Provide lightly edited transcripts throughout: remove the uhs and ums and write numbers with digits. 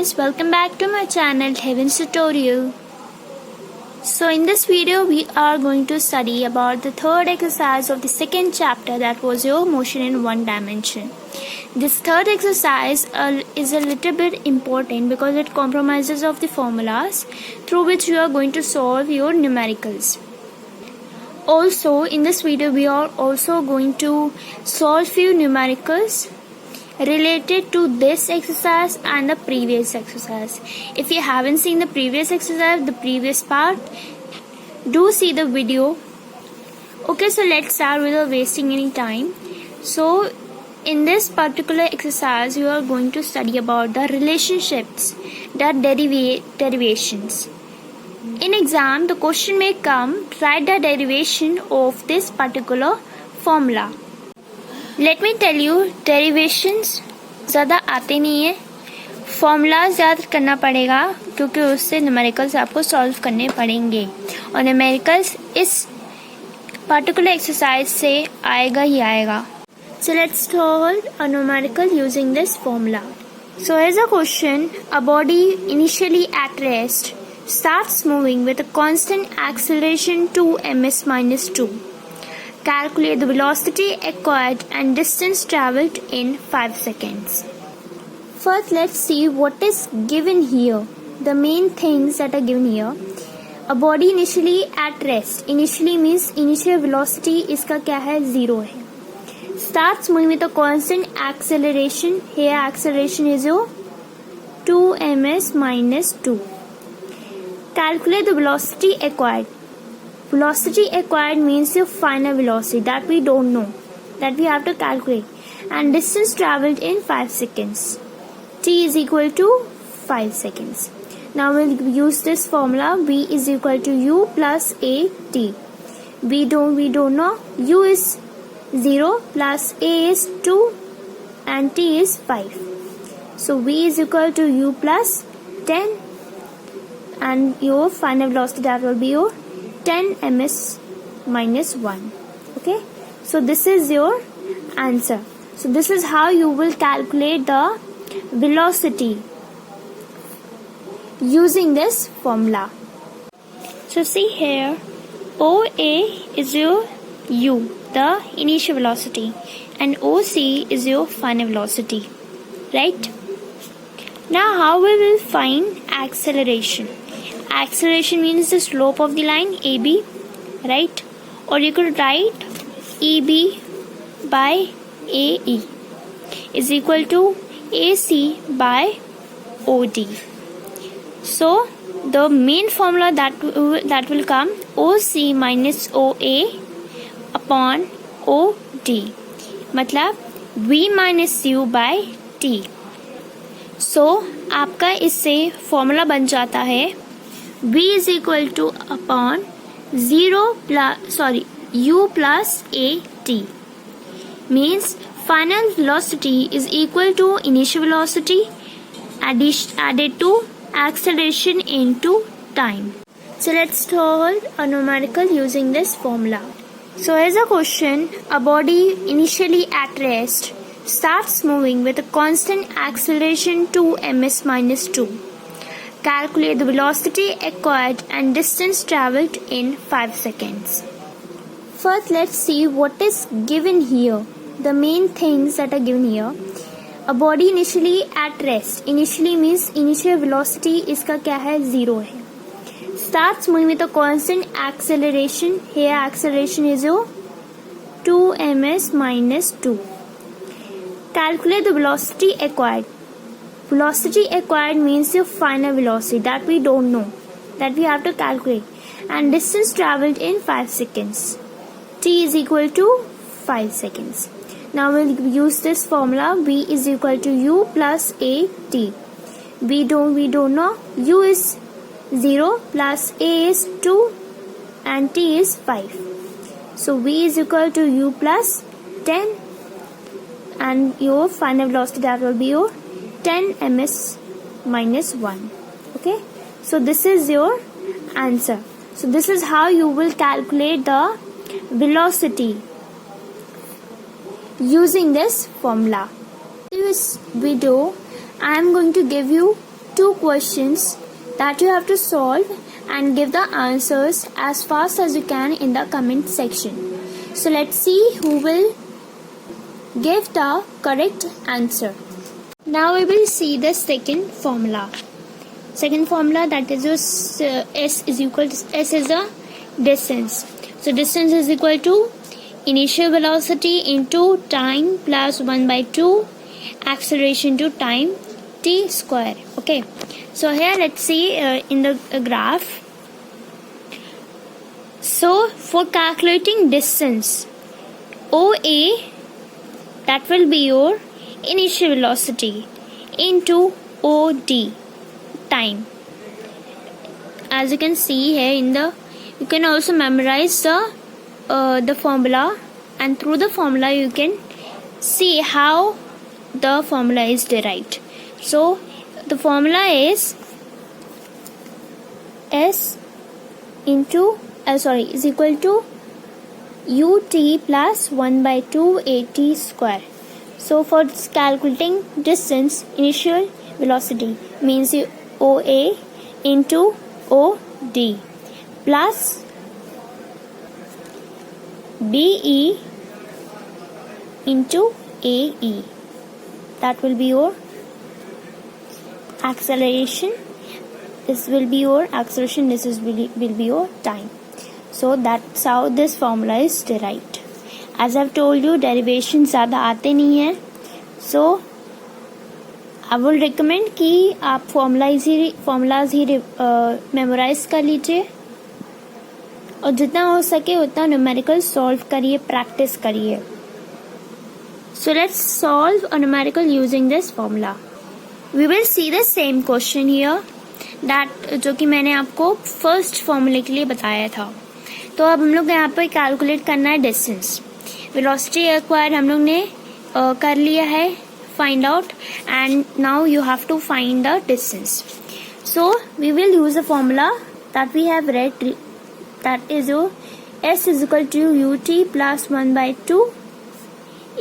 guys, welcome back to my channel Heaven's Tutorial. So in this video we are going to study about the third exercise of the second chapter, that was your motion in one dimension. This third exercise is a little bit important because it comprises of the formulas through which you are going to solve your numericals. Also in this video we are also going to solve few numericals related to this exercise and the previous exercise. If you haven't seen the previous exercise, the previous part, do see the video. Okay, so let's start without wasting any time. So in this particular exercise you are going to study about the relationships, the derivations. In exam the question may come, write the derivation of this particular formula. Let me tell you, derivations ज़्यादा आते नहीं है, formulas याद करना पड़ेगा क्योंकि उससे numericals आपको सॉल्व करने पड़ेंगे और न्यूमेरिकल्स इस पर्टिकुलर एक्सरसाइज से आएगा ही आएगा. So let's solve a numerical using this formula. So as a question, a body initially at rest starts moving with a constant acceleration 2ms-2. Calculate the velocity acquired and distance traveled in 5 seconds. First, let's see what is given here. The main things that are given here. A body initially at rest. Initially means initial velocity इसका क्या है, 0 है. Starts moving with a constant acceleration. Here acceleration is 2ms-2. Calculate the velocity acquired. Velocity acquired means your final velocity that we don't know, that we have to calculate, and distance traveled in 5 seconds. T is equal to 5 seconds. Now we'll use this formula. V is equal to U plus AT. We don't know. U is 0 plus A is 2 and T is 5. So V is equal to U plus 10 and your final velocity, that will be your 10 ms-1. Okay, so this is your answer. So this is how you will calculate the velocity using this formula. So see here, OA is your U, the initial velocity, and OC is your final velocity, right? Now how we will find acceleration? Acceleration means the slope of the line AB, right? Or you could write EB by AE is equal to AC by OD. So the main formula that will come, OC minus OA upon OD, मतलब V minus U by T. So आपका इससे formula बन जाता है V is equal to upon U plus AT, means final velocity is equal to initial velocity added to acceleration into time. So let's solve a numerical using this formula. So as a question, a body initially at rest starts moving with a constant acceleration 2ms-2. Calculate the velocity acquired and distance traveled in 5 seconds. First, let's see what is given here. The main things that are given here. A body initially at rest. Initially means initial velocity इसका क्या है, 0 है. Starts moving with a constant acceleration. Here acceleration is 2ms-2. Calculate the velocity acquired. Velocity acquired means your final velocity that we don't know, that we have to calculate, and distance traveled in 5 seconds. T is equal to 5 seconds. Now we'll use this formula. V is equal to U plus AT. We don't know. U is 0 plus A is 2 and T is 5. So V is equal to U plus 10 and your final velocity, that will be your 10 ms-1. Okay, so this is your answer. So this is how you will calculate the velocity using this formula. In this video I am going to give you 2 questions that you have to solve and give the answers as fast as you can in the comment section. So let's see who will give the correct answer. Now we will see the second formula. Second formula, that is your S is equal to S is the distance. So distance is equal to initial velocity into time plus 1 by 2 acceleration to time t square. Okay, so here let's see in the graph. So for calculating distance, OA, that will be your initial velocity into OD, time. As you can see here in the, you can also memorize the formula, and through the formula you can see how the formula is derived. So the formula is S into is equal to ut plus 1 by 2 at square. So for calculating distance, initial velocity means OA into OD plus BE into AE. That will be your acceleration. This will be your acceleration. This will be your time. So that's how this formula is derived. As I've told you, derivation ज़्यादा आते नहीं हैं. So I will recommend कि आप formulas ही memorize कर लीजिए और जितना हो सके उतना numerical solve करिए, practice करिए. So let's solve a numerical using this formula. We will see the same question here that जो कि मैंने आपको first formula के लिए बताया था. तो अब हम लोग यहाँ पे कैलकुलेट करना है डिस्टेंस. वेलोसिटी एक्वायर हम लोग ने कर लिया है, find out, and now you have to find the distance. So we will use the formula that we have read, that is your S is equal to ut plus 1 by 2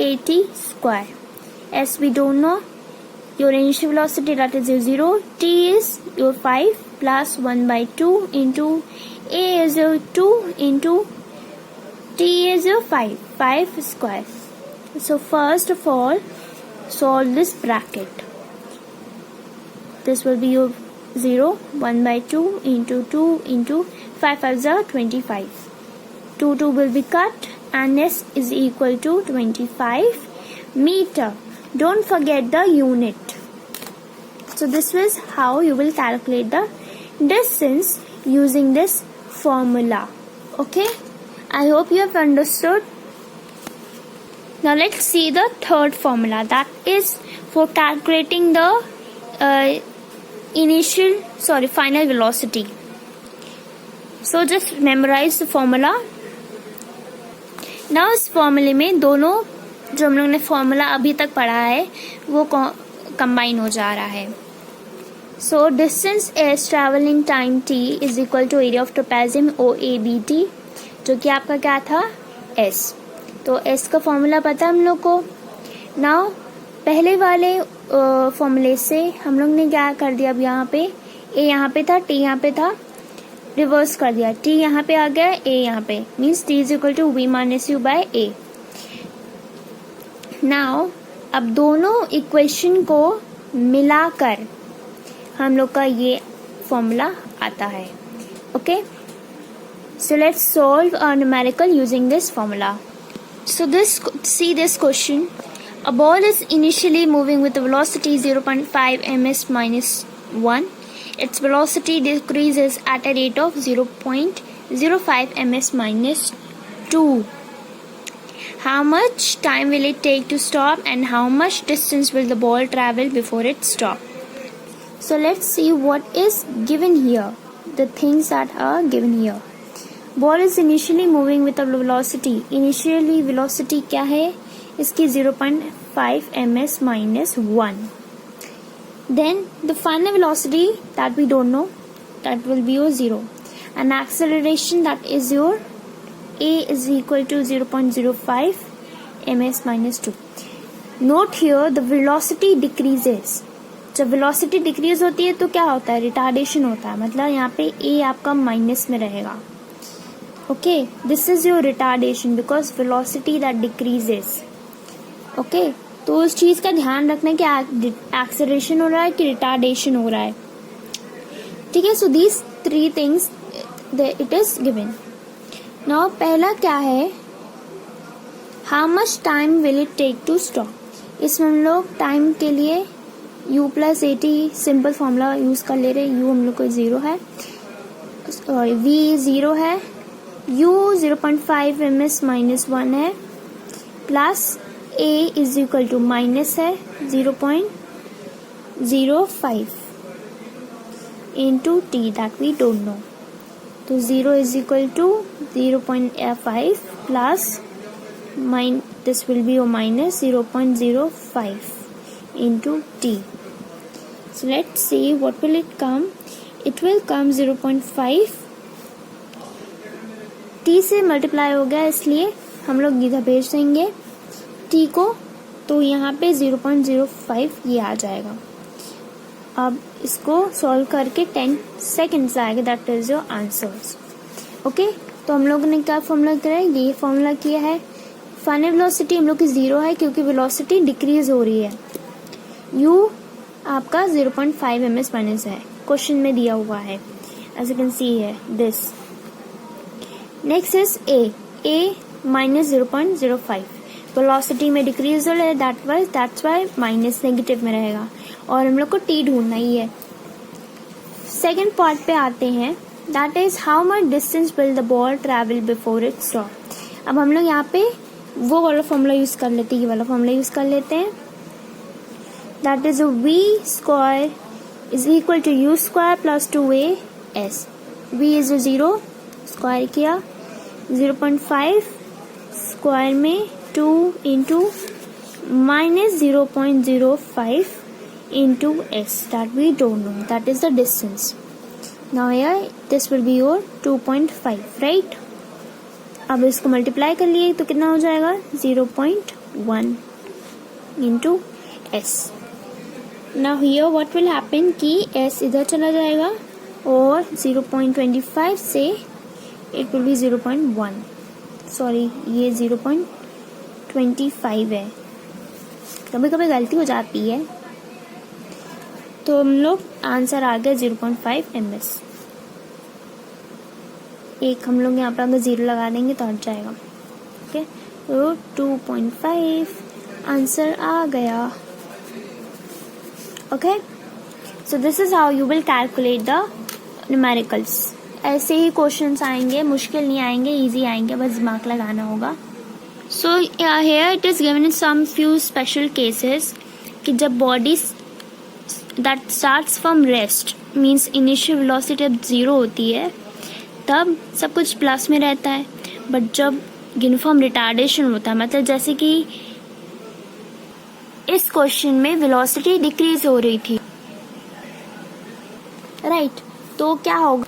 at square. S we don't know. Your initial velocity, that is your 0. T is your 5 plus 1 by 2 into A is your 2 into T is your 5 square. So first of all, solve this bracket. This will be your 0, 1 by 2 into 5 5 are 25. 2 will be cut and S is equal to 25 meter. Don't forget the unit. So this is how you will calculate the distance using this formula. Okay, I hope you have understood. Now let's see the third formula, that is for calculating the final velocity. So just memorize the formula. Now इस फॉर्मूले में दोनों जो हम लोग ने formula अभी तक पढ़ा है वो कंबाइन हो जा रहा है. So distance S travel in time t is equal to area of trapezium OABT, जो कि आपका क्या था, S. तो S का फॉर्मूला पता हम लोग को. नाउ पहले वाले फॉर्मूले से हम लोग ने क्या कर दिया, अब यहाँ पे A यहाँ पे था, T यहाँ पे था, रिवर्स कर दिया. T यहाँ पे आ गया, A यहाँ पे, means T is equal to V minus U by A. Now अब दोनों इक्वेशन को मिलाकर हम लोग का ये फॉर्मूला आता है. Okay, so let's solve a numerical using this formula. So see this question. A ball is initially moving with a velocity 0.5 ms minus 1. Its velocity decreases at a rate of 0.05 ms minus 2. How much time will it take to stop, and how much distance will the ball travel before it stops? So let's see what is given here, the things that are given here. Ball is initially moving with a velocity. Initially velocity क्या है इसकी 0.5 ms minus 1. Then the final velocity that we don't know, that will be your 0. And acceleration, that is your A is equal to 0.05 ms minus 2. Note here the velocity decreases. जब velocity decrease होती है तो क्या होता है, retardation होता है, मतलब यहाँ पे ए आपका माइनस में रहेगा. Okay, this is your retardation because velocity that decreases. Okay, तो उस चीज का ध्यान रखना है कि एक्सेलरेशन हो रहा है कि रिटार्डेशन हो रहा है. ठीक है, so these 3 things it is given. Now पहला क्या है, how much time will it take to stop. इसमें हम लोग टाइम के लिए u plus a t simple formula use कर ले रहे हैं. u हम लोग को 0 है, v 0 है, u 0.5 ms माइनस 1 है, plus a is equal to minus है 0.05 into t that we don't know. तो 0 is equal to 0.5 plus this will be a minus 0.05 into t. So let's see what will it come. It will come 0.5. t से multiply हो गया इसलिए हम लोग इधर भेज देंगे t को, तो यहाँ पे 0.05 ये आ जाएगा. अब इसको सॉल्व करके 10 सेकेंड्स आएगा. That is your answers. Okay, तो हम लोगों ने क्या फॉर्मूला किया है, ये फॉर्मूला किया है. फाइनल वेलोसिटी हम लोग की 0 है क्योंकि वेलोसिटी डिक्रीज हो रही है. u आपका 0.5 ms माइनस है, क्वेश्चन में दिया हुआ है, एज यू कैन सी है this. Next is a minus 0.05. Velocity में डिक्रीज हो रहा है, दैट्स वाई माइनस नेगेटिव में रहेगा, और हम लोग को t ढूंढना ही है. सेकेंड पार्ट पे आते हैं, that is how much distance will the ball travel before it stop. अब हम लोग यहाँ पे वो वाला फॉर्मूला यूज कर लेते हैं, ये वाला फॉर्मूला यूज कर लेते हैं. That is v square is equal to u square plus 2as. v is 0, square किया 0.5 स्क्वायर में 2 into minus 0.05 into s that we don't know, that is the distance. Now here this will be your 2.5, right? अब इसको multiply कर लिए तो कितना हो जाएगा 0.1 into s. Now here what will happen कि s इधर चला जाएगा और 0.25 से it will be 0.1. सॉरी, ये 0.25 है, कभी कभी गलती हो जाती है. तो हम लोग आंसर आ गया 0.5 ms. एक हम लोग यहाँ पर अगर 0 लगा देंगे तो हट जाएगा. ओके, तो 2.5 आंसर आ गया. Okay, so this is how you will calculate the numericals. ऐसे ही क्वेश्चंस आएंगे, मुश्किल नहीं आएंगे, इजी आएंगे, बस दिमाग लगाना होगा. सो here it is given in some few special cases कि जब body that starts from rest means initial velocity जब 0 होती है तब सब कुछ प्लस में रहता है. बट जब यूनिफॉर्म रिटार्डेशन होता है, मतलब जैसे कि इस क्वेश्चन में वेलोसिटी डिक्रीज हो रही थी, राइट, तो क्या होगा,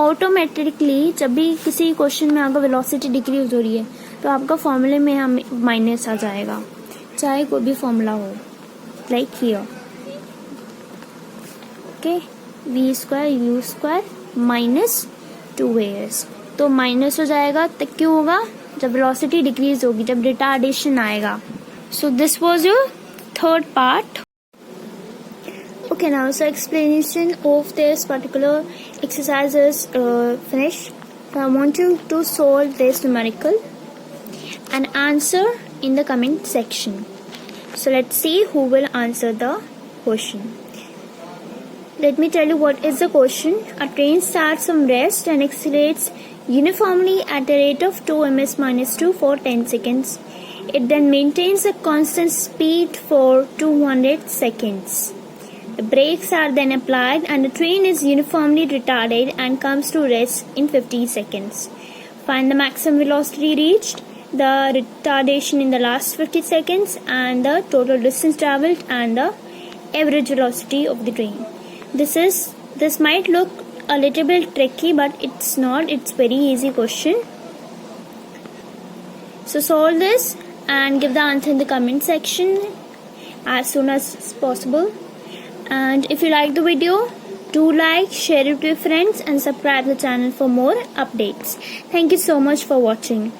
ऑटोमेटिकली जब भी किसी क्वेश्चन में अगर वेलोसिटी डिक्रीज हो रही है तो आपका फॉर्मूले में हम माइनस आ जाएगा, चाहे कोई भी फॉर्मूला हो, like here. Okay, v square u square minus 2as, तो माइनस हो जाएगा. तब क्यों होगा, जब वेलोसिटी डिक्रीज होगी, जब रिटार्डेशन आएगा. So this was your third part. Okay, now so explanation of this particular exercise is finished. I want you to solve this numerical and answer in the comment section. So let's see who will answer the question. Let me tell you what is the question. A train starts from rest and accelerates uniformly at the rate of 2 ms minus 2 for 10 seconds. It then maintains a constant speed for 200 seconds. The brakes are then applied and the train is uniformly retarded and comes to rest in 50 seconds. Find the maximum velocity reached, the retardation in the last 50 seconds, and the total distance travelled and the average velocity of the train. This might look a little bit tricky, but it's not. It's very easy question. So solve this and give the answer in the comment section as soon as possible. And if you like the video, do like, share it with your friends and subscribe the channel for more updates. Thank you so much for watching.